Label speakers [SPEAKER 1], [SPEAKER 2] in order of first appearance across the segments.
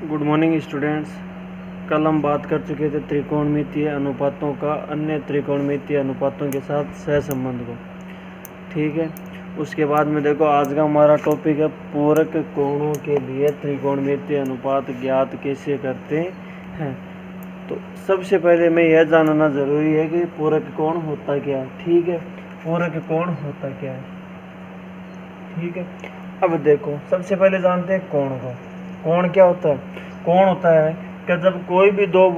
[SPEAKER 1] Good morning students. कल हम बात कर चुके थे त्रिकोणमितीय अनुपातों का अन्य त्रिकोणमितीय अनुपातों के साथ सहसंबंध को। ठीक है, उसके बाद में देखो आज का हमारा टॉपिक है पूरक कोणों के लिए त्रिकोणमितीय अनुपात ज्ञात कैसे करते हैं। तो सबसे पहले मैं यह जानना ज़रूरी है कि पूरक कोण होता क्या है। ठीक है, पूरक कोण होता क्या है। ठीक है, अब देखो सबसे पहले जानते हैं कोण को। कोण क्या होता है? कोण होता है कि जब कोई भी दो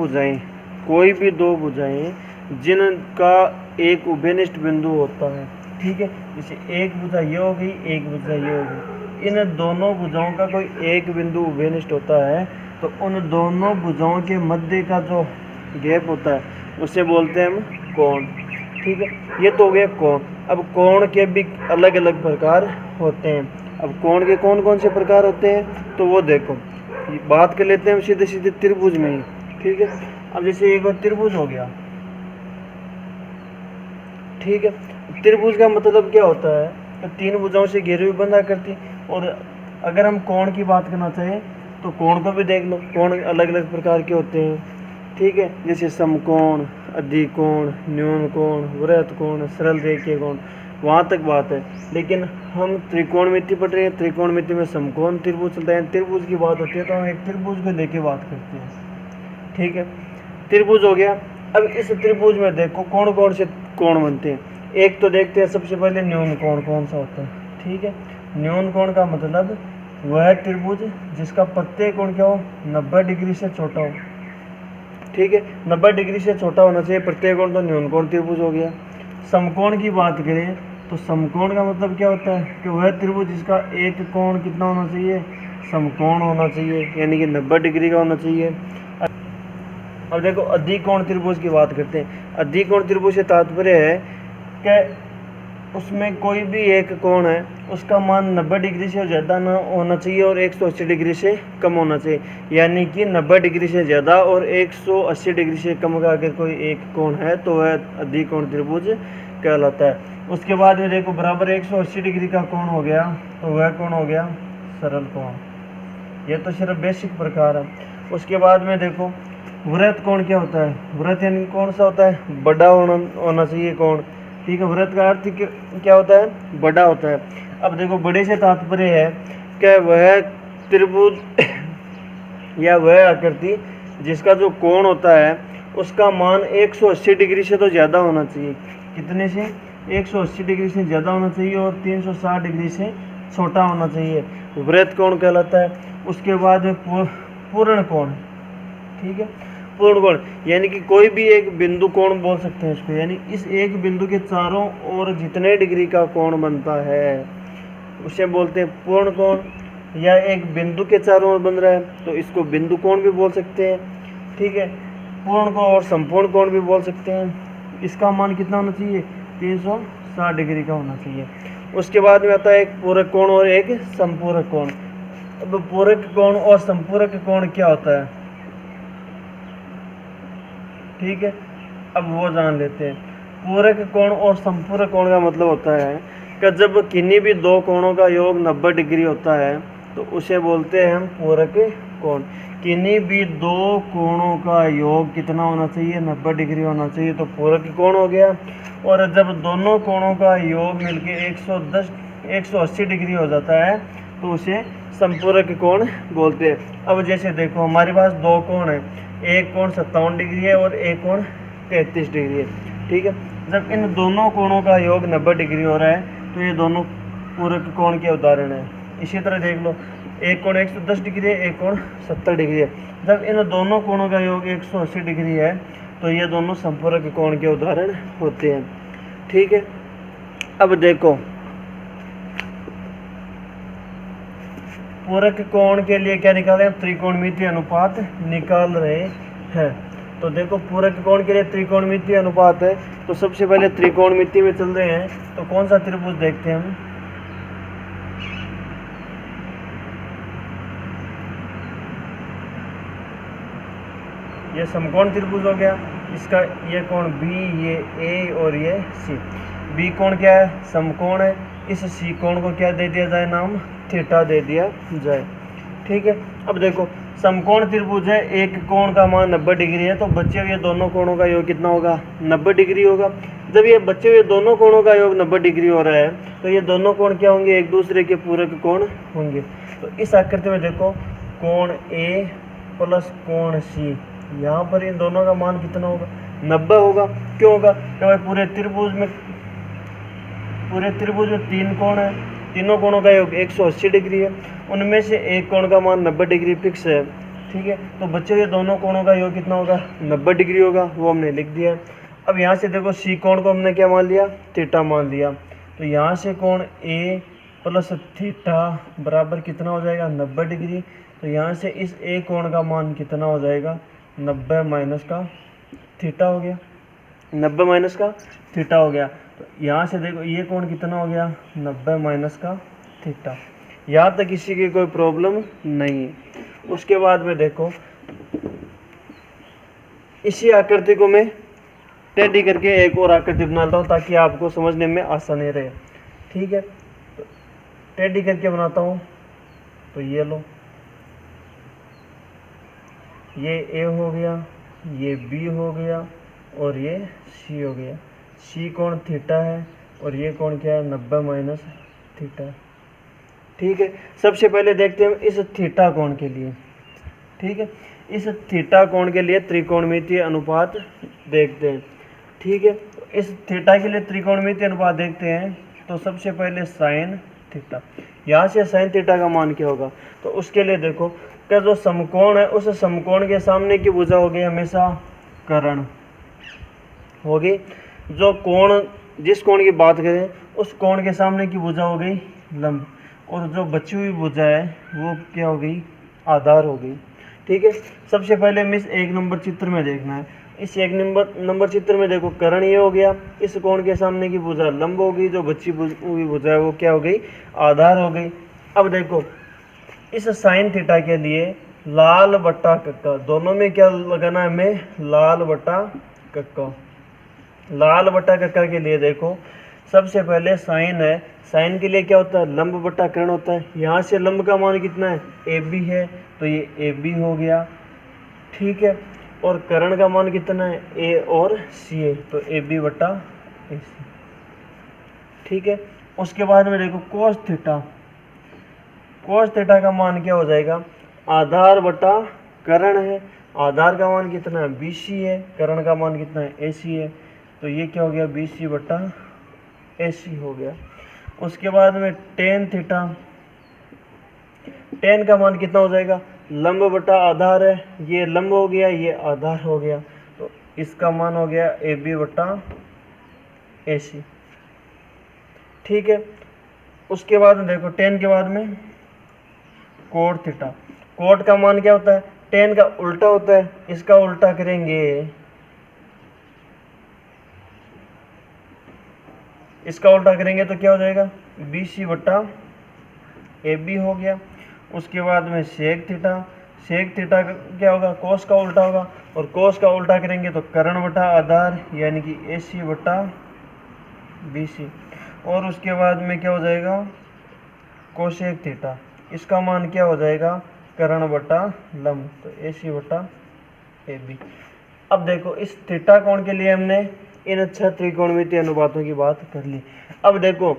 [SPEAKER 1] भुजाएं जिनका एक उभयनिष्ठ बिंदु होता है। ठीक है, जैसे एक भुजा ये हो गई, एक भुजा ये हो गई, इन दोनों भुजाओं का कोई एक बिंदु उभयनिष्ठ होता है तो उन दोनों भुजाओं के मध्य का जो गैप होता है उसे बोलते हैं हम कोण। ठीक है, ये तो हो गया कोण। अब कोण के भी अलग अलग प्रकार होते हैं। अब कोण के कौन कौन से प्रकार होते हैं तो वो देखो, बात कर लेते हैं हम सीधे सीधे त्रिभुज में ही। ठीक है, अब जैसे एक बार त्रिभुज हो गया। ठीक है, त्रिभुज का मतलब क्या होता है तो तीन भुजाओं से घेरी हुई बंधा करती। और अगर हम कोण की बात करना चाहें तो कोण को भी देख लो, कोण अलग अलग प्रकार के होते हैं। ठीक है, जैसे समकोण, अधिकोण, न्यून कोण, वृत्त कोण, सरल रेखीय कोण, वहाँ तक बात है। लेकिन हम त्रिकोणमिति पढ़ रहे हैं, त्रिकोणमिति में समकोण त्रिभुज चलता है। त्रिभुज की बात होती है तो हम एक त्रिभुज को लेके बात करते हैं। ठीक है, त्रिभुज हो गया। अब इस त्रिभुज में देखो कौन कौन से कोण बनते हैं। एक तो देखते हैं सबसे पहले न्यून कोण कौन सा होता है। ठीक है, न्यून कोण का मतलब वह त्रिभुज जिसका प्रत्येक कोण क्या हो, 90 डिग्री से छोटा हो। ठीक है, 90 डिग्री से छोटा होना चाहिए प्रत्येक कोण, तो न्यून कोण त्रिभुज हो गया। समकोण की बात करें तो समकोण का मतलब क्या होता है कि वह त्रिभुज जिसका एक कोण कितना होना चाहिए, समकोण होना चाहिए, यानी कि 90 डिग्री का होना चाहिए। अब देखो अधिकोण त्रिभुज की बात करते हैं। अधिकोण त्रिभुज से तात्पर्य है कि उसमें कोई भी एक कोण है उसका मान 90 डिग्री से ज़्यादा ना होना चाहिए और 180 डिग्री से कम होना चाहिए। यानी कि 90 डिग्री से ज़्यादा और 180 डिग्री से कम का अगर कोई एक कोण है तो वह अधिकोण त्रिभुज कहलाता है। उसके बाद में देखो बराबर 180 डिग्री का कोण हो गया तो वह कोण हो गया सरल कोण। यह तो सिर्फ बेसिक प्रकार है। उसके बाद में देखो वृत्त कोण क्या होता है। वृत्त यानी कौन सा होता है, बड़ा होना चाहिए कोण। ठीक है, वृत्त का अर्थ क्या होता है, बड़ा होता है। अब देखो बड़े से तात्पर्य है कि वह त्रिभुज या वह आकृति जिसका जो कोण होता है उसका मान 180 डिग्री से तो ज़्यादा होना चाहिए। कितने से, 180 डिग्री से ज़्यादा होना चाहिए और 360 डिग्री से छोटा होना चाहिए, वृत्त कोण कहलाता है। उसके बाद पूर्ण कोण। ठीक है, पूर्ण कोण यानी कि कोई भी एक बिंदु कोण बोल सकते हैं इसको, यानी इस एक बिंदु के चारों ओर जितने डिग्री का कोण बनता है उसे बोलते हैं पूर्ण कोण। या एक बिंदु के चारों ओर बन रहा है तो इसको बिंदु कोण भी बोल सकते हैं। ठीक है, पूर्ण कोण और संपूर्ण कोण भी बोल सकते हैं। इसका मान कितना होना चाहिए, 360 डिग्री का होना चाहिए। उसके बाद में आता है एक पूरक कोण और एक संपूरक कोण। अब पूरक कोण और संपूरक कोण क्या होता है, ठीक है, अब वो जान लेते हैं। पूरक कोण और संपूरक कोण का मतलब होता है कि जब किन्हीं भी दो कोणों का योग 90 डिग्री होता है तो उसे बोलते हैं हम पूरक कोण। किन्हीं भी दो कोणों का योग कितना होना चाहिए, 90 डिग्री होना चाहिए, तो पूरक कोण हो गया। और जब दोनों कोणों का योग मिलके 180 डिग्री हो जाता है तो उसे संपूरक कोण बोलते हैं। अब जैसे देखो हमारे पास दो कोण है, एक कोण 57 डिग्री है और एक कोण 33 डिग्री है। ठीक है, जब इन दोनों कोणों का योग 90 डिग्री हो रहा है तो ये दोनों पूरक कोण के उदाहरण हैं। इसी तरह देख लो, एक कोण 110 डिग्री है, एक कोण 70 डिग्री है। जब इन दोनों कोणों का योग 180 डिग्री है तो ये दोनों संपूरक कोण के उदाहरण होते हैं। ठीक है, अब देखो पूरक कोण के लिए क्या निकाल रहे हैं, त्रिकोणमितीय अनुपात निकाल रहे हैं। तो देखो पूरक कोण के लिए त्रिकोणमितीय अनुपात है तो सबसे पहले त्रिकोणमिति में चल रहे हैं तो कौन सा त्रिभुज देखते हैं हम। ये समकोण त्रिभुज हो गया, इसका ये कोण बी, ये ए और ये सी। बी कोण क्या है, समकोण है। इस सी कोण को क्या दे दिया जाए नाम, थीटा दे दिया जाए। ठीक है, अब देखो समकोण त्रिभुज है, एक कोण का मान 90 डिग्री है, तो बचे हुए दोनों कोणों का योग कितना होगा? 90 डिग्री होगा। जब ये बचे हुए दोनों कोणों का योग 90 डिग्री हो रहा है तो ये दोनों कोण क्या होंगे? एक दूसरे के पूरक कोण होंगे। तो इस आकृति में देखो, कोण ए प्लस कोण सी, यहाँ पर इन दोनों का मान कितना होगा? 90 होगा। क्यों होगा? क्योंकि पूरे त्रिभुज में तीन कोण है, तीनों कोणों का योग 180 डिग्री है, उनमें से एक कोण का मान 90 डिग्री फिक्स है। ठीक है, तो बच्चे ये दोनों कोणों का योग कितना होगा? 90 डिग्री होगा, वो हमने लिख दिया है। अब यहाँ से देखो, सी कोण को हमने क्या मान लिया? थीटा मान लिया। तो यहाँ से कोण ए प्लस थीटा बराबर कितना हो जाएगा? 90 डिग्री। तो यहाँ से इस ए कोण का मान कितना हो जाएगा? 90 माइनस का थीटा हो गया, 90 माइनस का थीटा हो गया। तो यहाँ से देखो, ये कोण कितना हो गया? 90 माइनस का थीटा। यहाँ तक किसी की कोई प्रॉब्लम नहीं है। उसके बाद में देखो, इसी आकृति को मैं टेढ़ी करके एक और आकृति बनाता हूँ ताकि आपको समझने में आसानी रहे। ठीक है, तो टेढ़ी करके बनाता हूँ। तो ये लो, ये ए हो गया, ये बी हो गया और ये सी हो गया। सी कोण थीटा है और ये कोण क्या है? 90 माइनस थीटा। ठीक है, सबसे पहले देखते हैं इस थीटा कोण के लिए। ठीक है, इस थीटा कोण के लिए त्रिकोणमितीय अनुपात देखते हैं। ठीक है, तो इस थीटा के लिए त्रिकोणमितीय अनुपात देखते हैं। तो सबसे पहले साइन थीटा, यहाँ से साइन थीटा का मान क्या होगा? तो उसके लिए देखो, क्या जो समकोण है उस समकोण के सामने की भुजा होगी हमेशा कर्ण होगी। जो कोण, जिस कोण की बात करें उस कोण के सामने की भुजा हो गई लंब, और जो बची हुई भुजा है वो क्या हो गई? आधार हो गई। ठीक है, सबसे पहले हमें इस एक नंबर चित्र में देखना है। इस एक नंबर चित्र में देखो, कर्ण ये हो गया, इस कोण के सामने की भुजा लंब हो गई, जो बची हुई भुजा है वो क्या हो गई? आधार हो गई। अब देखो, इस साइन थीटा के लिए लाल बट्टा कक्का, दोनों में क्या लगाना है हमें? लाल बट्टा कक्का। लाल बट्टा कक्का के लिए देखो, सबसे पहले साइन है, साइन के लिए क्या होता है? लंब बट्टा कर्ण होता है। यहाँ से लंब का मान कितना है? ए बी है, तो ये ए बी हो गया। ठीक है, और कर्ण का मान कितना है? ए और सी है, तो ए बी बट्टा ए सी। ठीक है, उसके बाद में देखो कोस थीटा, कोस थीटा का मान क्या हो जाएगा? आधार बटा कर्ण है, आधार का मान कितना है? बी सी है, कर्ण का मान कितना है? ए सी है, तो ये क्या हो गया? बी सी बटा ए सी हो गया। उसके बाद में टेन थीटा, टेन का मान कितना हो जाएगा? लंब बटा आधार है, ये लंब हो गया, ये आधार हो गया, तो इसका मान हो गया ए बी बटा ए सी। ठीक है, उसके बाद में देखो, टेन के बाद में कोट थीटा, कोट का मान क्या होता है? टेन का उल्टा होता है, इसका उल्टा करेंगे, इसका उल्टा करेंगे तो क्या हो जाएगा? बी सी बट्टा ए बी हो गया। उसके बाद में सेक थीटा, सेक थीटा क्या होगा? कोस का उल्टा होगा, और कोस का उल्टा करेंगे तो कर्ण बटा आधार, यानी कि ए सी बटा बी सी। और उसके बाद में क्या हो जाएगा? कोसेक थीटा, इसका मान क्या हो जाएगा? कर्ण बटा लंब, तो ए सी बटा ए बी। अब देखो, इस थीटा कोण के लिए हमने इन 6 त्रिकोणमितीय अनुपातों की बात कर ली। अब देखो,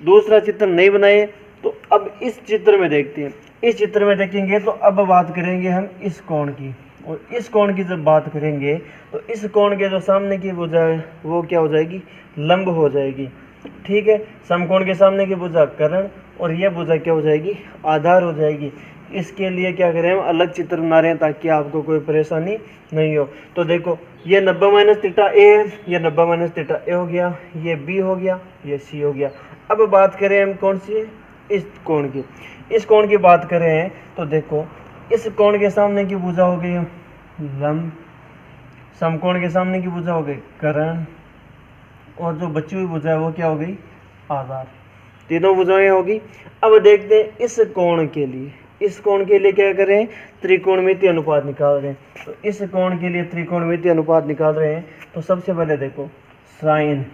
[SPEAKER 1] दूसरा चित्र नहीं बनाए, तो अब इस चित्र में देखते हैं। इस चित्र में देखेंगे तो अब बात करेंगे हम इस कोण की, और इस कोण की जब बात करेंगे तो इस कोण के जो सामने की भुजा है वो क्या हो जाएगी? लंब हो जाएगी। ठीक है, समकोण के सामने की भुजा कर्ण, और यह भुजा क्या हो जाएगी? आधार हो जाएगी। इसके लिए क्या करें हम? अलग चित्र बना रहे हैं ताकि आपको कोई परेशानी नहीं हो। तो देखो, ये 90 माइनस थीटा ए है, ये 90 माइनस थीटा ए हो गया, ये बी हो गया, ये सी हो गया। अब बात करें हम कौन सी? इस कोण की। इस कोण की बात करें तो देखो, इस कोण के सामने की भुजा हो गई लंब, समकोण के सामने की भुजा हो गई कर्ण, और जो बची हुई भुजा है वो क्या हो गई? आधार। तीनों भुजाएं होगी। अब देखते हैं इस कोण के लिए, इस कोण के लिए क्या करें? त्रिकोणमितीय अनुपात निकाल रहे हैं। तो इस कोण के लिए त्रिकोणमितीय अनुपात निकाल रहे हैं, तो सबसे पहले देखो साइन।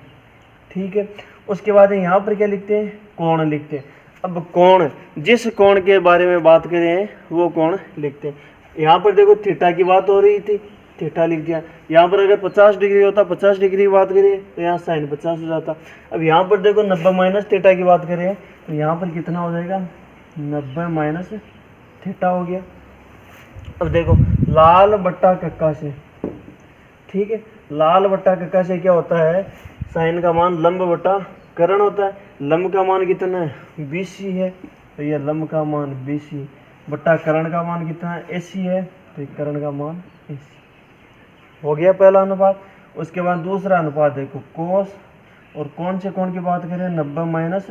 [SPEAKER 1] ठीक है, उसके बाद यहाँ पर क्या लिखते हैं? कोण लिखते हैं। अब कोण, जिस कोण के बारे में बात करें वो कोण लिखते हैं। यहाँ पर देखो थीटा की बात हो रही थी, थीटा लिख दिया। यहाँ पर अगर 50 डिग्री होता, 50 डिग्री की बात करें तो यहाँ साइन 50 हो जाता। अब यहाँ पर देखो 90 माइनस थीटा की बात करें तो यहाँ पर कितना हो जाएगा, 90 माइनस थीटा हो गया। अब देखो लाल बट्टा कक्का से, ठीक है, लाल बट्टा कक्का से क्या होता है, साइन का मान लंब बट्टा करण होता है। लंब का मान कितना है, 20 है, तो ये लंब का मान 20 बट्टा करण का मान कितना है, 80 है, तो करण का मान 80 हो गया पहला अनुपात। उसके बाद दूसरा अनुपात देखो, कोस और कौन से कोण की बात करें, 90 माइनस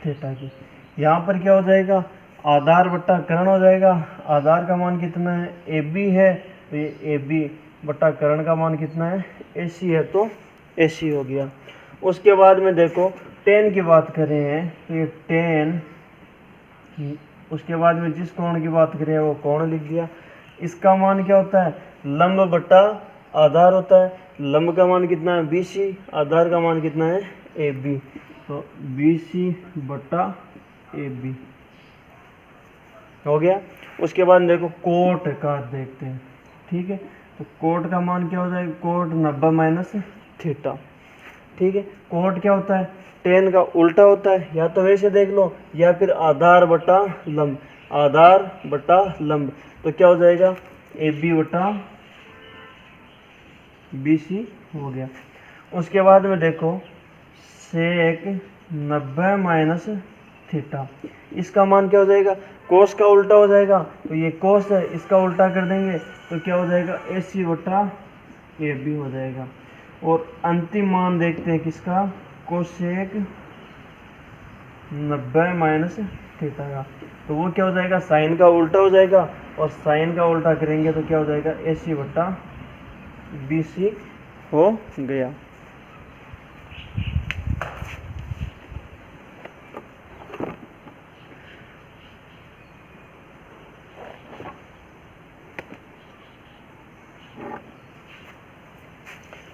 [SPEAKER 1] थीटा की। यहाँ पर क्या हो जाएगा, आधार बट्टा करण हो जाएगा। आधार का मान कितना है, AB है, तो ये AB बट्टा करण का मान कितना है, AC है, तो AC हो गया। उसके बाद में देखो टेन की बात करें तो ये टेन, उसके बाद में जिस कोण की बात करें वो कोण लिख दिया। इसका मान क्या होता है, लंब बट्टा आधार होता है। लंब का मान कितना है, BC, आधार का मान कितना है, AB, तो BC बट्टा AB हो गया। उसके बाद देखो कोट का देखते हैं, ठीक है, तो कोट का मान क्या हो जाएगा, कोट 90 माइनस थीटा, ठीक है। कोट क्या होता है, टेन का उल्टा होता है, या तो वैसे देख लो या फिर आधार बटा लंब, आधार बटा लंब, तो क्या हो जाएगा, AB बटा BC हो गया। उसके बाद में देखो सेक 90 माइनस थीटा, इसका मान क्या हो जाएगा, कोस का उल्टा हो जाएगा, तो ये कोस है, इसका उल्टा कर देंगे तो क्या हो जाएगा, AC बटा AB हो जाएगा। और अंतिम मान देखते हैं किसका, कोसेक 90 माइनस थीटा का, तो वो क्या हो जाएगा, साइन का उल्टा हो जाएगा, और साइन का उल्टा करेंगे तो क्या हो जाएगा, AC बटा BC हो गया।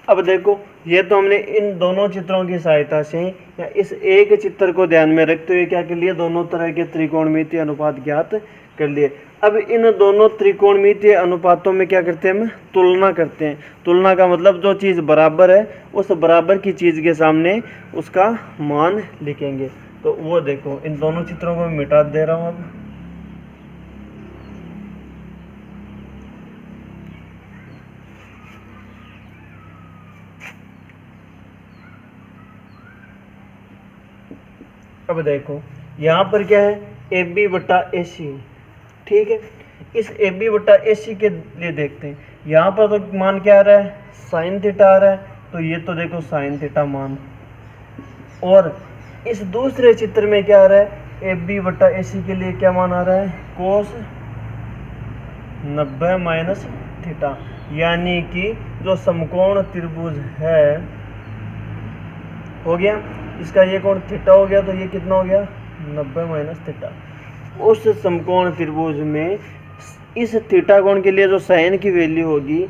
[SPEAKER 1] अब देखो ये तो हमने इन दोनों चित्रों की सहायता से या इस एक चित्र को ध्यान में रखते हुए क्या कर लिए, दोनों तरह के त्रिकोणमितीय अनुपात ज्ञात कर लिए। अब इन दोनों त्रिकोणमितीय अनुपातों में क्या करते हैं, हम तुलना करते हैं। तुलना का मतलब जो चीज़ बराबर है उस बराबर की चीज़ के सामने उसका मान लिखेंगे। तो वो देखो इन दोनों चित्रों को मैं मिटा दे रहा हूँ। अब देखो यहाँ पर क्या है, AB बटा AC, ठीक है। इस AB बटा AC के लिए देखते हैं, यहाँ पर तो मान क्या आ रहा है, साइन थीटा आ रहा है, तो ये तो देखो साइन थीटा मान। और इस दूसरे चित्र में क्या आ रहा है, AB बटा AC के लिए क्या मान आ रहा है, कोस 90 माइनस थीटा, यानी कि जो समकोण त्रिभुज है हो गया, इसका ये कोण थीटा हो गया, तो ये कितना हो गया, 90 माइनस थीटा। उस समकोण त्रिभुज में इस थीटा कोण के लिए जो साइन की वैल्यू होगी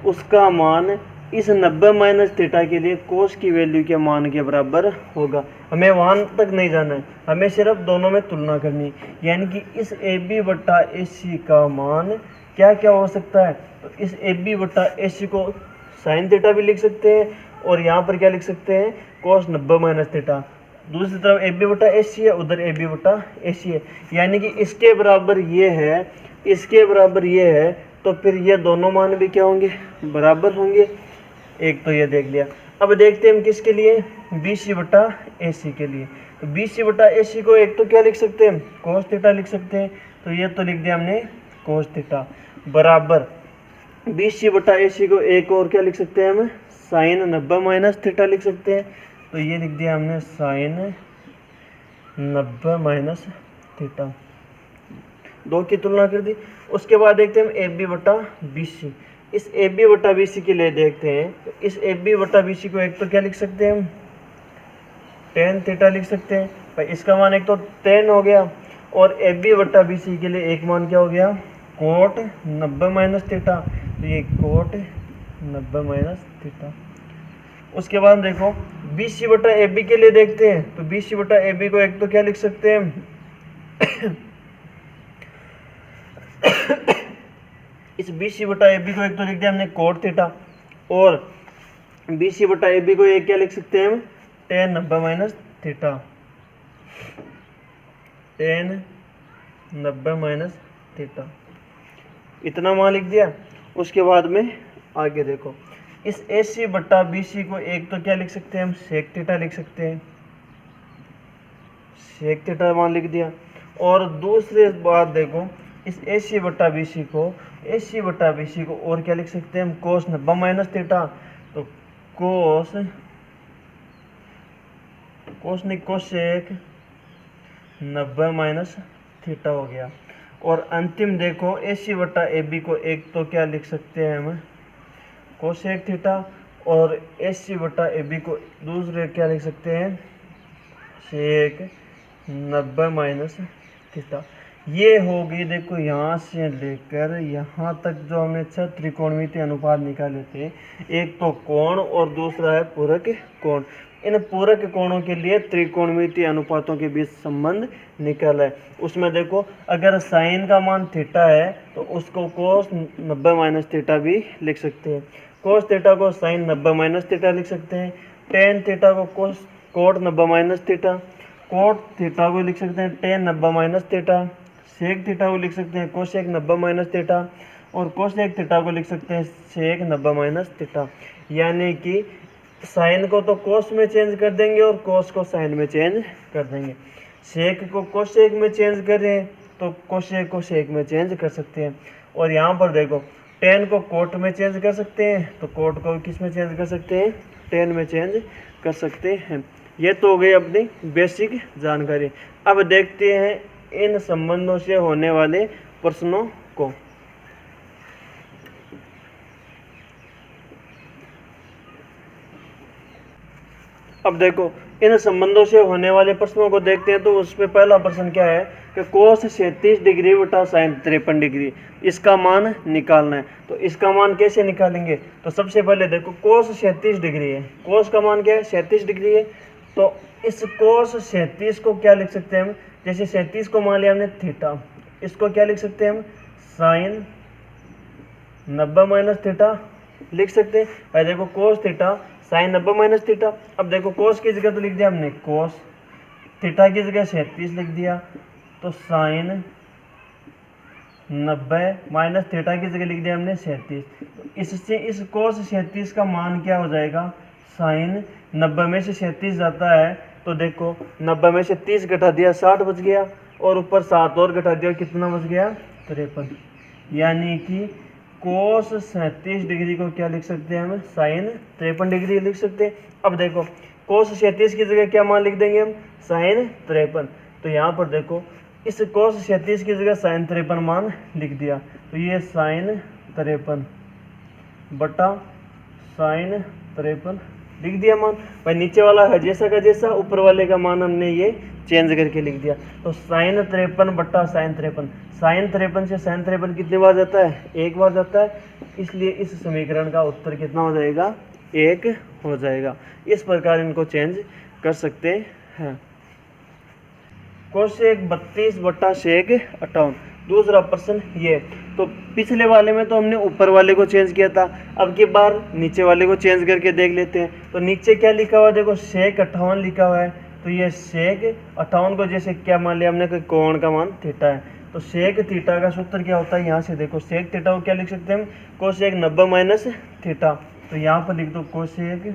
[SPEAKER 1] उसका मान इस 90 माइनस थीटा के लिए कोस की वैल्यू के मान के बराबर होगा। हमें वहाँ तक नहीं जाना है, हमें सिर्फ दोनों में तुलना करनी, यानी कि इस AB बटा AC का मान क्या क्या हो सकता है। तो इस AB बटा AC को साइन थीटा भी लिख सकते हैं, और यहाँ पर क्या लिख सकते हैं, कोस 90 माइनस थीटा। दूसरी तरफ AB बटा AC है, उधर AB बटा AC है, यानी कि इसके बराबर ये है, इसके बराबर ये है, तो फिर ये दोनों मान भी क्या होंगे, बराबर होंगे। एक तो ये देख लिया। अब देखते हैं हम किसके लिए, BC बटा AC के लिए। तो BC बटा AC को एक तो क्या लिख सकते हैं, कोस थीटा लिख सकते हैं, तो ये तो लिख दिया हमने कोस थीटा, बराबर BC बटा AC को एक और क्या लिख सकते हैं हम, साइन 90 माइनस थीटा लिख सकते हैं, तो ये लिख दिया हमने साइन 90 माइनस थीटा, दो की तुलना कर दी। उसके बाद देखते हैं हम AB बटा BC। इस AB बटा BC के लिए देखते हैं, तो इस AB बटा BC को एक तो क्या लिख सकते हैं हम, tan थीटा लिख सकते हैं भाई, इसका मान एक तो tan हो गया, और AB बटा BC के लिए एक मान क्या हो गया, कोट 90 माइनस थीटा, तो ये कोट 90 माइनस थीटा। उसके बाद देखो BC बटा AB के लिए देखते हैं, तो BC बटा AB को एक तो क्या लिख सकते हैं इस बी सी बटा ए बी को एक तो लिख दिया हमने कोट थीटा, और बी सी बटा ए बी को एक क्या लिख सकते हैं हम, ten 90 minus theta, ten 90 minus theta, इतना मान लिख दिया। उसके बाद में आगे देखो, इस ए सी बटा बी सी को एक तो क्या लिख सकते हैं हम, सेक थीटा लिख सकते हैं, सेक थीटा मान लिख दिया। और दूसरी बात देखो, इस ए सी बटा बी सी को, ए सी बटा बी सी को और क्या लिख सकते हैं हम, कोस 90 माइनस थीटा, तो कोस नहीं कोसेक 90 माइनस थीटा हो गया। और अंतिम देखो, ए सी बटा ए बी को एक तो क्या लिख सकते हैं हम, कोसेक थीटा, और ए सी बटा ए बी को दूसरे क्या लिख सकते हैं, सेक 90 माइनस थीटा। ये होगी देखो यहाँ से लेकर यहाँ तक जो हमने 6 त्रिकोणमितीय अनुपात निकाले थे, एक तो कोण और दूसरा है पूरक कोण। इन पूरक कोणों के लिए त्रिकोणमितीय अनुपातों के बीच संबंध निकाला है। उसमें देखो, अगर साइन का मान थीटा है तो उसको कोस 90 माइनस थीटा भी लिख सकते हैं, कोस थीटा को साइन 90 माइनस थीटा लिख सकते हैं, टेन थीटा को cot 90 minus theta, cot theta को लिख सकते हैं tan 90 minus theta, sec theta को लिख सकते हैं कोसेक 90 माइनस थीटा, और कोसेक थीटा को लिख सकते हैं सेक 90 माइनस थीटा। यानी कि साइन को तो कोस में चेंज कर देंगे और कोस को साइन में चेंज कर देंगे। सेक को कोसेक में चेंज करें तो कोसेक को सेक में चेंज कर सकते हैं। और यहाँ पर देखो, टेन को कोट में चेंज कर सकते हैं तो कोट को किस में चेंज कर सकते हैं, टेन में चेंज कर सकते हैं। ये तो हो गई अपनी बेसिक जानकारी। अब देखते हैं इन संबंधों से होने वाले प्रश्नों को। अब देखो, इन संबंधों से होने वाले प्रश्नों को देखते हैं। तो उसमें पहला प्रश्न क्या है कि कोस 37 डिग्री बटा साइन 53 डिग्री, इसका मान निकालना है। तो इसका मान कैसे निकालेंगे, तो सबसे पहले देखो, कोस 37 डिग्री है, कोस का मान क्या है, 37 डिग्री है। तो इस कोस 37 को क्या लिख सकते हैं हम, जैसे 37 को मान लिया हमने थीटा, इसको क्या लिख सकते हैं हम, साइन 90 माइनस थीटा लिख सकते हैं। भाई देखो, cos theta sine 90 minus theta. अब देखो, कोस की जगह तो लिख दिया हमने कोस, थीटा की जगह 37 लिख दिया, तो साइन 90 माइनस थीटा की जगह लिख दिया हमने 37। तो इससे इस कोस 37 का मान क्या हो जाएगा, साइन 90 में से 37 जाता है, तो देखो 90 में से 30 घटा दिया 60 बच गया, और ऊपर 7 और घटा दिया, कितना बच गया, 53। यानी कि कोस 37 डिग्री को क्या लिख सकते हैं हम, साइन 53 डिग्री लिख सकते हैं। अब देखो, कोस 37 की जगह क्या मान लिख देंगे हम, साइन 53। तो यहाँ पर देखो, इस कोस 37 की जगह साइन 53 मान लिख दिया, तो ये साइन 53 बटा साइन 53 लिख दिया मान। भाई नीचे वाला है जैसा का जैसा, ऊपर वाले का मान हमने ये चेंज करके लिख दिया। तो साइन 53 बटा साइन 53, साइन 53 से साइन 53 कितनी बार जाता है, एक बार जाता है, इसलिए इस समीकरण का उत्तर कितना हो जाएगा, 1 हो जाएगा। इस प्रकार इनको चेंज कर सकते हैं। कोसेक 32 बटा सेक 58, दूसरा प्रश्न ये। तो पिछले वाले में तो हमने ऊपर वाले को चेंज किया था, अब की बार नीचे वाले को चेंज करके देख लेते हैं। तो नीचे क्या लिखा हुआ है, देखो सेक 58 लिखा हुआ है, तो ये सेक 58 को जैसे क्या मान लिया हमने कि कोण का मान थीटा है, तो सेक थीटा का सूत्र क्या होता है, यहाँ से देखो सेक थीटा को क्या लिख सकते हैं हम, कोसेक 90 माइनस थीटा। तो यहाँ पर लिख दो कोसेक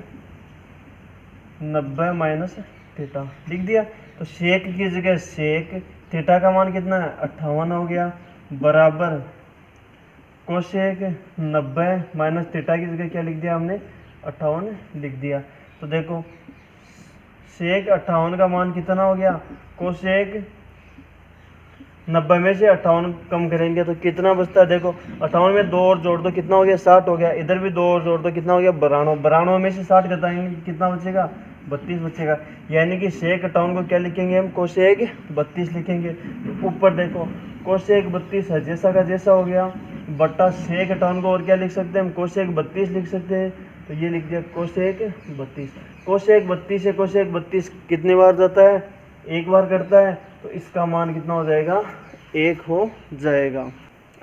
[SPEAKER 1] 90 माइनस थीटा लिख दिया। तो सेक की जगह सेक, थीटा का मान कितना है, 58 हो गया, बराबर कोसेक 90 माइनस थीटा की जगह क्या लिख दिया हमने, 58 लिख दिया। तो देखो सेक 58 का मान कितना हो गया, कोसेक 90 में से 58 कम करेंगे तो कितना बचता है, देखो 58 में 2 और जोड़ दो, कितना हो गया, 60 हो गया। इधर भी 2 और जोड़ दो, कितना हो गया, 92। 92 में से 60 घटाएंगे, कितना बचेगा, 32 बचेगा। यानी कि सेक 58 को क्या लिखेंगे हम, कोसेक 32 लिखेंगे। तो ऊपर देखो कोसेक 32 है जैसा का जैसा हो गया, बटा सेक 58 को और क्या लिख सकते हैं हम, कोसेक 32 लिख सकते हैं। तो ये लिख दिया कोसेक 32। कोसेक 32 से कोसेक 32 कितनी बार जाता है, एक बार करता है, तो इसका मान कितना हो जाएगा, 1 हो जाएगा।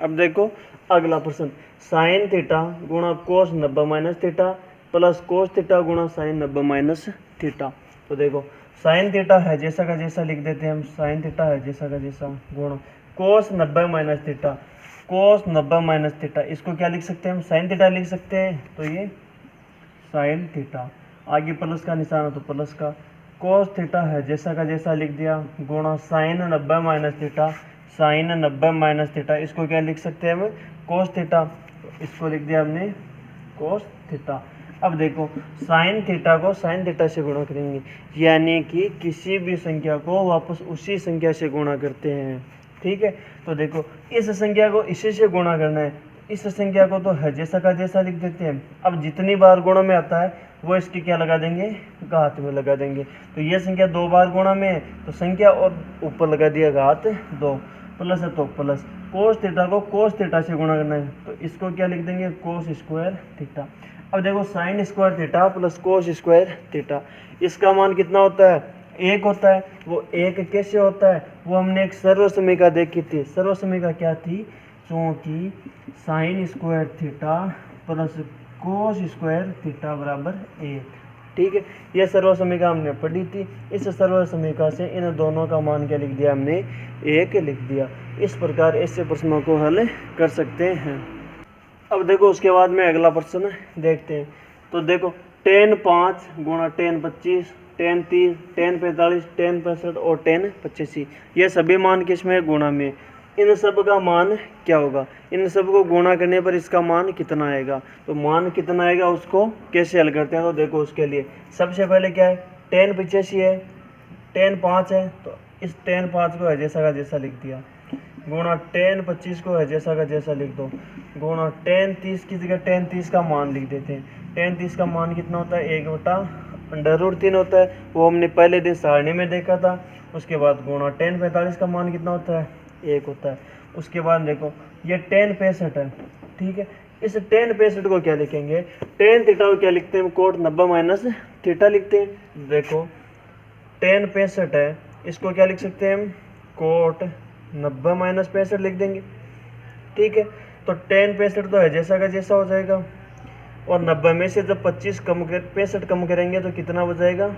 [SPEAKER 1] अब देखो अगला प्रश्न, साइन थीटा गुणा कोस 90 minus theta plus cos theta गुणा साइन 90 माइनस थीटा। तो देखो साइन थीटा है जैसा का जैसा लिख देते हैं हम, साइन थीटा है जैसा का जैसा गुणा कोस 90 माइनस थीटा, कोस 90 माइनस थीटा, इसको क्या लिख सकते हैं हम, साइन थीटा लिख सकते हैं। तो ये साइन थीटा, आगे प्लस का निशान है तो प्लस का, कोस थीटा है जैसा का जैसा लिख दिया गुणा sine 90 minus theta, sine 90 minus theta, इसको क्या लिख सकते हैं हम, कोस थीटा, इसको लिख दिया हमने कोस थीटा। अब देखो साइन थीटा को साइन थीटा से गुणा करेंगे, यानी कि किसी भी संख्या को वापस उसी संख्या से गुणा करते हैं, ठीक है। तो देखो इस संख्या को इसी से गुणा करना है, इस संख्या को तो है जैसा का जैसा लिख देते हैं। अब जितनी बार गुणा में आता है वो इसके क्या लगा देंगे, घात में लगा देंगे। तो ये संख्या 2 बार गुणा में है तो संख्या और ऊपर लगा दिया घात 2, प्लस है तो प्लस, कोस थीटा को कोस थीटा से गुणा करना है तो इसको क्या लिख देंगे, कोस स्क्वायर थीटा। अब देखो sine square theta plus cos square theta, इसका मान कितना होता है, 1 होता है। वो 1 कैसे होता है, वो हमने एक सर्वसमीका देखी थी। सर्वसमीका क्या थी, क्योंकि sine square theta plus cos square theta बराबर 1, ठीक है। यह सर्वसमीका हमने पढ़ी थी। इस सर्वसमीका से इन दोनों का मान क्या लिख दिया हमने, 1 लिख दिया। इस प्रकार ऐसे प्रश्नों को हल कर सकते हैं। अब देखो उसके बाद में अगला प्रश्न देखते हैं। तो देखो tan 5 गुणा tan 25, tan 30, tan 45, tan 65 और tan 85, ये सभी मान किस में, गुणा में। इन सब का मान क्या होगा, इन सब को गुणा करने पर इसका मान कितना आएगा। तो मान कितना आएगा उसको कैसे हल करते हैं। तो देखो उसके लिए सबसे पहले क्या है, tan 85 है, tan 5 है तो इस tan 5 को है जैसा का जैसा लिख दिया, गुणा tan 25 को है जैसा का जैसा लिख दो, गुणा tan 30 की जगह tan 30 का मान लिख देते हैं। tan 30 का मान कितना होता है, 1/√3 होता है, वो हमने पहले दिन सारणी में देखा था। उसके बाद गुणा tan 45 का मान कितना होता है, 1 होता है। उसके बाद देखो ये tan 65 है, ठीक है। इस tan 65 को क्या लिखेंगे, tan थीटा को क्या लिखते हैं, कोट 90 माइनस थीटा लिखते हैं। देखो tan 65 है, इसको क्या लिख सकते हैं हम, कोट 90 माइनस 65 लिख देंगे, ठीक है। तो tan 65 तो है जैसा का जैसा हो जाएगा, और 90 में से जब 65 कम करेंगे तो कितना बचाएगा,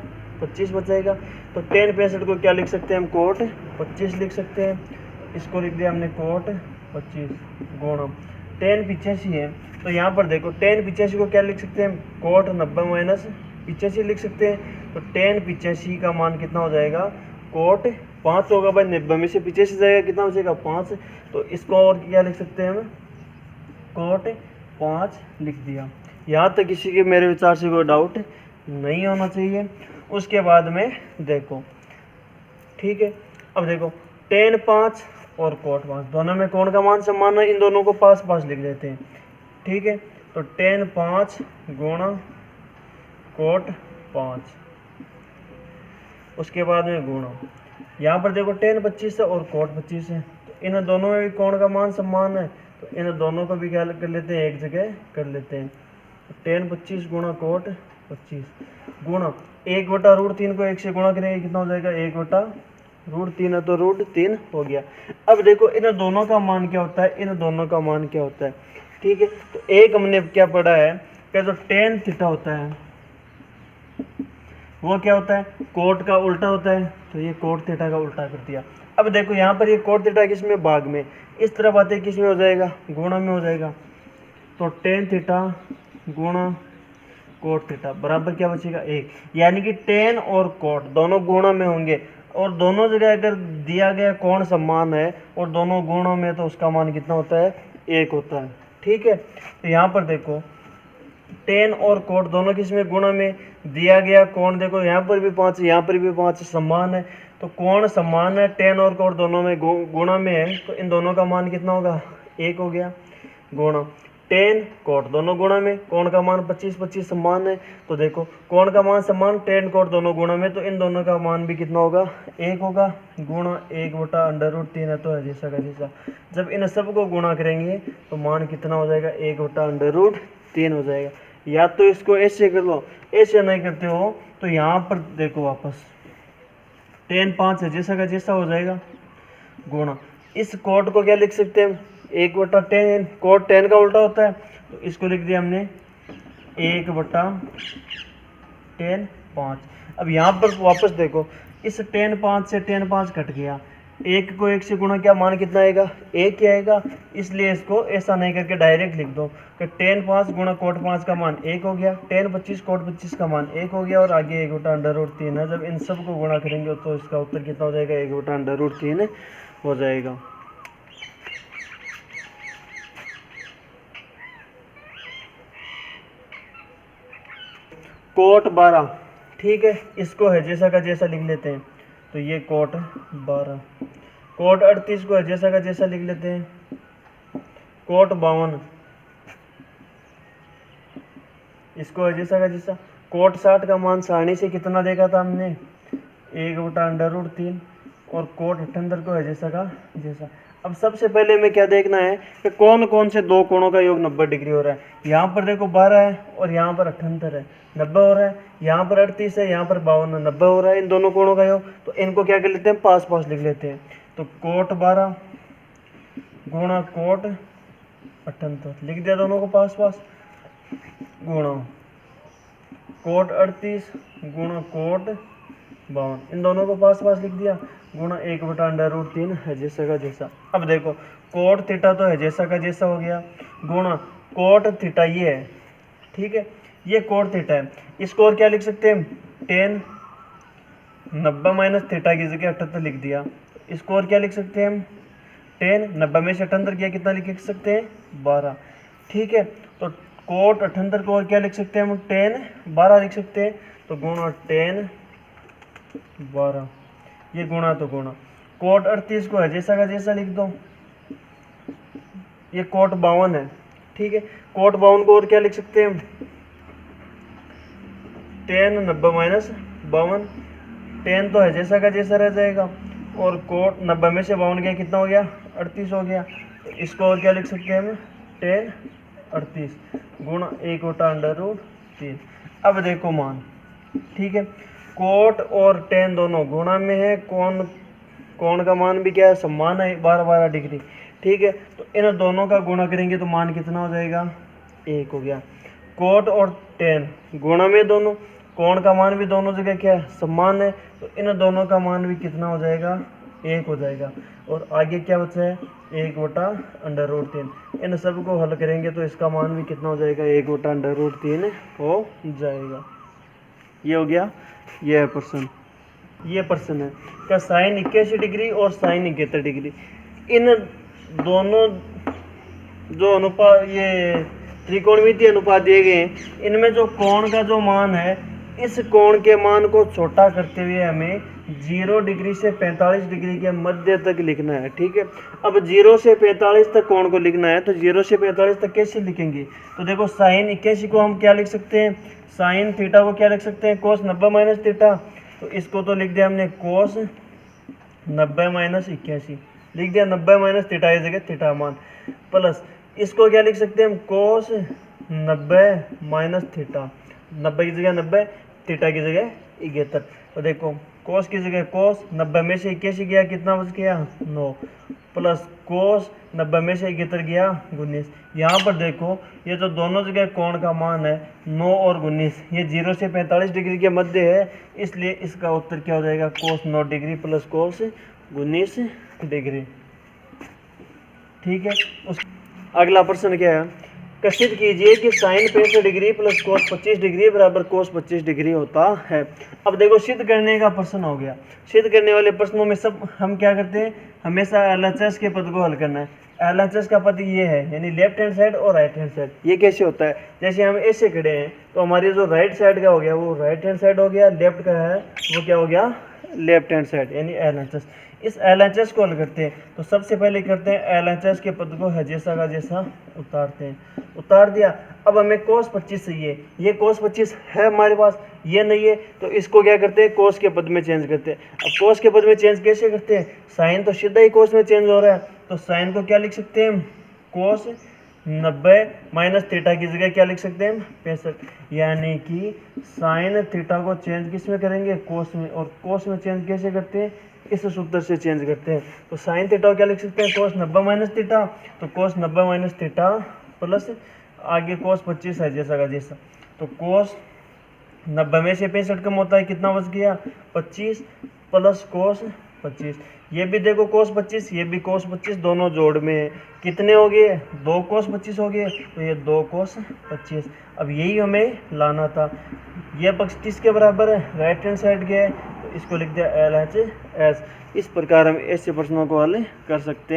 [SPEAKER 1] 25 बचाएगा। तो tan 65 को क्या लिख सकते हैं हम, कोट 25 लिख सकते हैं। इसको लिख दिया हमने कोट 25 गुणा tan 85 है। तो यहाँ पर देखो tan 85 को क्या लिख सकते हैं, कोट 90 माइनस 85 लिख सकते हैं। तो tan 85 का मान कितना हो जाएगा, कोट 5 होगा भाई, 90 में से 85 जाएगा कितना हो जाएगा, 5। तो इसको और क्या लिख सकते हैं हम, कोट 5 लिख दिया। यहाँ तक किसी के मेरे विचार से कोई डाउट नहीं होना चाहिए। उसके बाद में देखो, ठीक है। अब देखो tan 5 और कोट 5 दोनों में कौन का मान समान है, इन दोनों को पास पास लिख देते हैं, ठीक है। तो tan 5 गुणा कोट 5, उसके बाद में गुणा, यहाँ पर देखो tan 25 है और कोट 25 है, तो इन दोनों में भी कौन का मान समान है, तो इन दोनों को भी क्या कर लेते हैं, एक जगह कर लेते हैं। तो tan 25 गुणा कोट 25 गुणा 1/√3 को 1 से गुणा करेंगे कितना हो जाएगा, 1/√3 है तो √3 हो गया। अब देखो इन दोनों का मान क्या होता है, इन दोनों का मान क्या होता है, ठीक है। तो एक हमने क्या पढ़ा है कि जो tan थीटा होता है वो क्या होता है, कोट का उल्टा होता है, तो ये कोट थीटा का उल्टा कर दिया। अब देखो यहाँ पर ये कोट थीटा किस में, भाग में, इस तरफ आते किस में हो जाएगा, गुणा में हो जाएगा। तो tan थीटा गुणा कोट थीटा बराबर क्या बचेगा, 1, यानी कि tan और कोट दोनों गुणा में होंगे, और दोनों जगह अगर दिया गया कोण समान है और दोनों गुणों में, तो उसका मान कितना होता है, 1 होता है, ठीक है। तो यहाँ पर देखो tan और कोट दोनों किस में, गुणा में, दिया गया कोण देखो यहाँ पर भी 5 यहाँ पर भी 5 समान है, तो कोण समान है, tan और कोट दोनों में गुणा में है, तो इन दोनों का मान कितना होगा, 1 हो गया। गुणा tan कोट दोनों गुणा में, कोण का मान 25 समान है, तो देखो कोण का मान समान, tan कोट दोनों गुणा में, तो इन दोनों का मान भी कितना होगा, 1 होगा। गुणा 1/√3 है तो है जैसा का जैसा, जब इन सब को गुणा करेंगे तो मान कितना हो जाएगा, 1/√3 हो जाएगा। या तो इसको ऐसे कर लो, ऐसे नहीं करते हो तो यहाँ पर देखो वापस tan 5 है जैसा का जैसा हो जाएगा, गुणा इस कोट को क्या लिख सकते हैं, 1/10, कोट 10 का उल्टा होता है, तो इसको लिख दिया हमने 1/10 5। अब यहाँ पर वापस देखो, इस 10 5 से 10 5 कट गया, 1 को 1 से गुणा किया, मान कितना आएगा 1 ही आएगा। इसलिए इसको ऐसा नहीं करके डायरेक्ट लिख दो कि 10 5 गुणा कोट 5 का मान 1 हो गया, 10 25 कोट 25 का मान 1 हो गया, और आगे 1/√3 है। जब इन सब को गुणा करेंगे तो इसका उत्तर कितना हो जाएगा, 1/√3 हो जाएगा। कोट 12, ठीक है, इसको है जैसा का जैसा लिख लेते हैं, तो ये कोट 12। कोट 38 को है जैसा का जैसा लिख लेते हैं, कोट 52, इसको है जैसा का जैसा। कोट 60 का मान सारणी से कितना देखा था हमने, 1/√3, और कोट 78 को है जैसा का जैसा। अब सबसे पहले हमें क्या देखना है कि कौन कौन से दो कोणों का योग 90 डिग्री हो रहा है। यहाँ पर देखो 12 है और यहाँ पर 78 है, 90 हो रहा है। यहाँ पर 38 है, यहाँ पर 52 है, 90 हो रहा है। इन दोनों कोणों का योग, तो इनको क्या कर लेते हैं, पास पास लिख लेते हैं। तो कोट 12 गुणा कोट 78 लिख दिया, दोनों को पास पास, गुणा कोट 38 गुणा कोट 52, इन दोनों को पास पास लिख दिया, गुणा 1/√3 है जैसा का जैसा। अब देखो कोट थीटा तो है जैसा का जैसा हो गया, गुणा कोट थीटा ये है, ठीक है, ये कोट थीटा है। इसको और क्या लिख सकते हैं, 10 90 माइनस थीटा की जगह 78 लिख दिया। इसको और क्या लिख सकते हैं हम, 10 90 में से 78 किया, कितना लिख सकते हैं, 12, ठीक है। तो कोट 78 को और क्या लिख सकते हैं हम, 10 12 लिख सकते हैं, तो गुणा 10 12, ये गुणा तो गुणा। कोट 38 को है जैसा का जैसा लिख दो, ये कोट 52 है, ठीक है। कोट 52 को और क्या लिख सकते हैं, 10 90 माइनस 52, 10 तो है जैसा का जैसा रह जाएगा, और कोट 90 में से 52 गया, कितना हो गया, 38 हो गया। तो इसको और क्या लिख सकते हैं हम, 10 38 गुणा 1/√3। अब देखो मान, ठीक है, कोट और 10 दोनों गुणा में है, कोण का मान भी क्या है, समान है, 12 डिग्री, ठीक है। तो इन दोनों का गुणा करेंगे तो मान कितना हो जाएगा, 1 हो गया। कोट और 10 गुणा में दोनों, कोण का मान भी दोनों जगह क्या है, समान है, तो इन दोनों का मान भी कितना हो जाएगा, 1 हो जाएगा। और आगे क्या बचा है, 1/√3। इन सब को हल करेंगे तो इसका मान भी कितना हो जाएगा, 1/√3 हो जाएगा। ये हो गया, ये है प्रश्न। ये प्रश्न है क्या, साइन 81 डिग्री और साइन 71 डिग्री, इन दोनों जो अनुपात, ये त्रिकोणमितीय अनुपात दिए गए हैं, इनमें जो कोण का जो मान है, इस कोण के मान को छोटा करते हुए हमें 0 डिग्री से 45 डिग्री के मध्य तक लिखना है, ठीक है। अब 0 से 45 तक कोण को लिखना है, तो 0 से 45 तक कैसे लिखेंगे, तो देखो साइन 81 को हम क्या लिख सकते हैं, साइन थीटा को क्या लिख सकते हैं, कोस 90 माइनस थीटा। तो इसको तो लिख दिया हमने कोस 90 माइनस 81 लिख दिया, 90 माइनस थीटा की जगह थीटा मान, प्लस इसको क्या लिख सकते हैं हम, कोस 90 माइनस थीटा, 90 की जगह 90, थीटा की जगह 71। तो देखो कोस की जगह कोस, 90 में से 81 गया, कितना बच गया, 9, प्लस कोस 90 में से 71 गया 19। यहाँ पर देखो ये जो दोनों जगह कोण का मान है 9 और 19, ये 0 से 45 डिग्री के मध्य है, इसलिए इसका उत्तर क्या हो जाएगा, cos 9 degree plus cos 19 degree, ठीक है। अगला प्रश्न क्या है, कथित कीजिए कि sine 65 degree plus cos 25 degree बराबर कोस 25 डिग्री होता है। अब देखो सिद्ध करने का प्रश्न हो गया। सिद्ध करने वाले प्रश्नों में सब हम क्या करते हैं, हमेशा LHS के पद को हल करना है। LHS का पद ये है, यानी लेफ्ट हैंड साइड और राइट हैंड साइड। ये कैसे होता है, जैसे हम ऐसे खड़े हैं तो हमारी जो राइट साइड का हो गया वो राइट हैंड साइड हो गया, लेफ्ट का है वो क्या हो गया, लेफ्ट हैंड साइड, यानी LHS। इस LHS को हल करते हैं तो सबसे पहले करते हैं LHS के पद को है जैसा का जैसा उतारते हैं, उतार दिया। अब हमें कोस 25 चाहिए, ये कोस 25 है हमारे पास, ये नहीं है, तो इसको क्या करते हैं, कोस के पद में चेंज करते हैं। अब कोस के पद में चेंज कैसे करते हैं, साइन तो सीधा ही कोस में चेंज हो रहा है, तो साइन को क्या लिख सकते हैं, कोस 90 माइनस थीटा की जगह क्या लिख सकते हैं, 65, यानी कि साइन थीटा को चेंज किस में करेंगे, कोस में। और कोस में चेंज कैसे करते हैं, इस सूत्र से चेंज करते हैं। तो साइन थीटा को क्या लिख सकते हैं, कोस 90 माइनस थीटा, तो कोस 90 माइनस थीटा प्लस आगे कोस 25 है जैसा का जैसा, तो कोस 90 में से 65 कम होता है, कितना बच गया 25 प्लस कोस 25, ये भी देखो कोस 25, ये भी कोस 25, दोनों जोड़ में है, कितने हो गए 2 कोस 25 हो गए, तो ये 2 कोस 25। अब यही हमें लाना था, ये पक्ष किसके बराबर है, राइट हैंड साइड के है, तो इसको लिख दिया LHS। इस प्रकार हम ऐसे प्रश्नों को हल कर सकते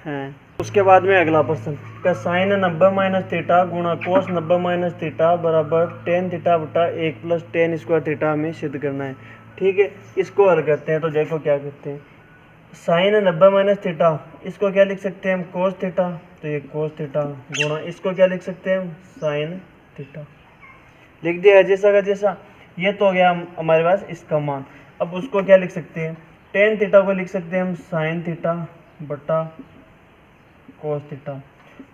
[SPEAKER 1] हैं। उसके बाद में अगला प्रश्न का साइन 90 माइनस थीटा गुणा कोस 90 माइनस थीटा बराबर टेन थीटा बटा 1 प्लस टेन स्क्वायर थीटा हमें सिद्ध करना है। ठीक है, इसको हल करते हैं। तो देखो क्या करते हैं, साइन 90 माइनस थीटा इसको क्या लिख सकते हैं हम, कोस थीटा, तो ये कोस थीटा गुणा इसको क्या लिख सकते हैं हम, साइन थीटा, लिख दिया है जैसा का जैसा। ये तो हो गया हमारे पास इसका मान। अब उसको क्या लिख सकते हैं, टेन थीटा को लिख सकते हैं हम साइन थीटा बटा कोस थीटा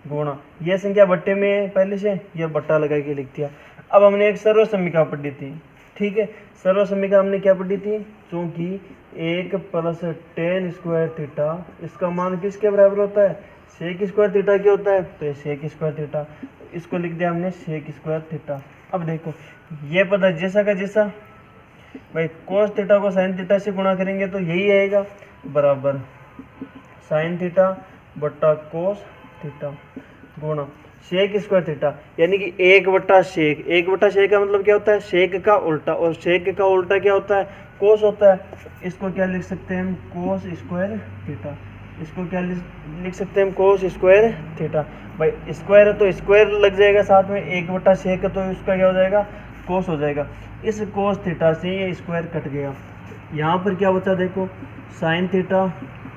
[SPEAKER 1] गुणा, ये संख्या बट्टे में है पहले से, ये बट्टा लगा के लिख दिया। अब हमने एक सर्व समीकरण पढ़ी थी, ठीक है, सर्व समीकरण हमने क्या पढ़ी थी, क्योंकि 1 प्लस टेन स्क्वायर थीटा इसका मान किसके बराबर होता है, सेक स्क्वायर थीटा क्या होता है, तो ये सेक स्क्वायर थीटा, इसको लिख दिया हमने सेक स्क्वायर थीटा। अब देखो ये पता जैसा का जैसा, भाई कोस थीटा को साइन थीटा से गुणा करेंगे तो यही आएगा, बराबर साइन थीटा बट्टा कोस थीटा गुणा सेक स्क्वायर थीटा, यानी कि 1 बट्टा सेक, 1 बट्टा सेक का मतलब क्या होता है, सेक का उल्टा, और सेक का उल्टा क्या होता है, कोस होता है। इसको क्या लिख सकते हैं हम, कोस स्क्वायर थीटा, इसको क्या लिख सकते हैं हम, कोस स्क्वायर थीटा। भाई स्क्वायर है तो स्क्वायर लग जाएगा साथ में, 1 बट्टा सेक है तो इसका क्या हो जाएगा, कोस हो जाएगा। इस कोस थीटा से ये स्क्वायर कट गया, यहाँ पर क्या बचा देखो, साइन थीटा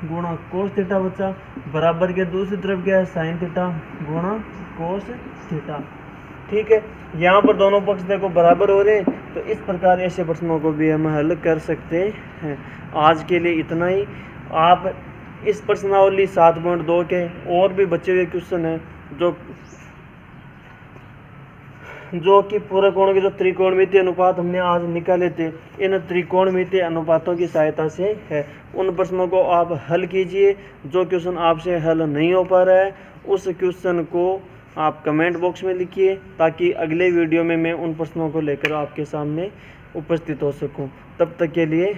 [SPEAKER 1] गुणा कोस थीटा बचा, बराबर के दूसरी तरफ क्या है, साइन थीटा गुणा कोस थीटा। ठीक है, यहाँ पर दोनों पक्ष देखो बराबर हो रहे हैं, तो इस प्रकार ऐसे प्रश्नों को भी हम हल कर सकते हैं। आज के लिए इतना ही। आप इस प्रश्नावली 7.2 के और भी बचे हुए क्वेश्चन हैं जो कि पूरकोण के जो त्रिकोणमितीय अनुपात हमने आज निकाले थे, इन त्रिकोणमितीय अनुपातों की सहायता से है। उन प्रश्नों को आप हल कीजिए। जो क्वेश्चन आपसे हल नहीं हो पा रहा है उस क्वेश्चन को आप कमेंट बॉक्स में लिखिए, ताकि अगले वीडियो में मैं उन प्रश्नों को लेकर आपके सामने उपस्थित हो सकूं। तब तक के लिए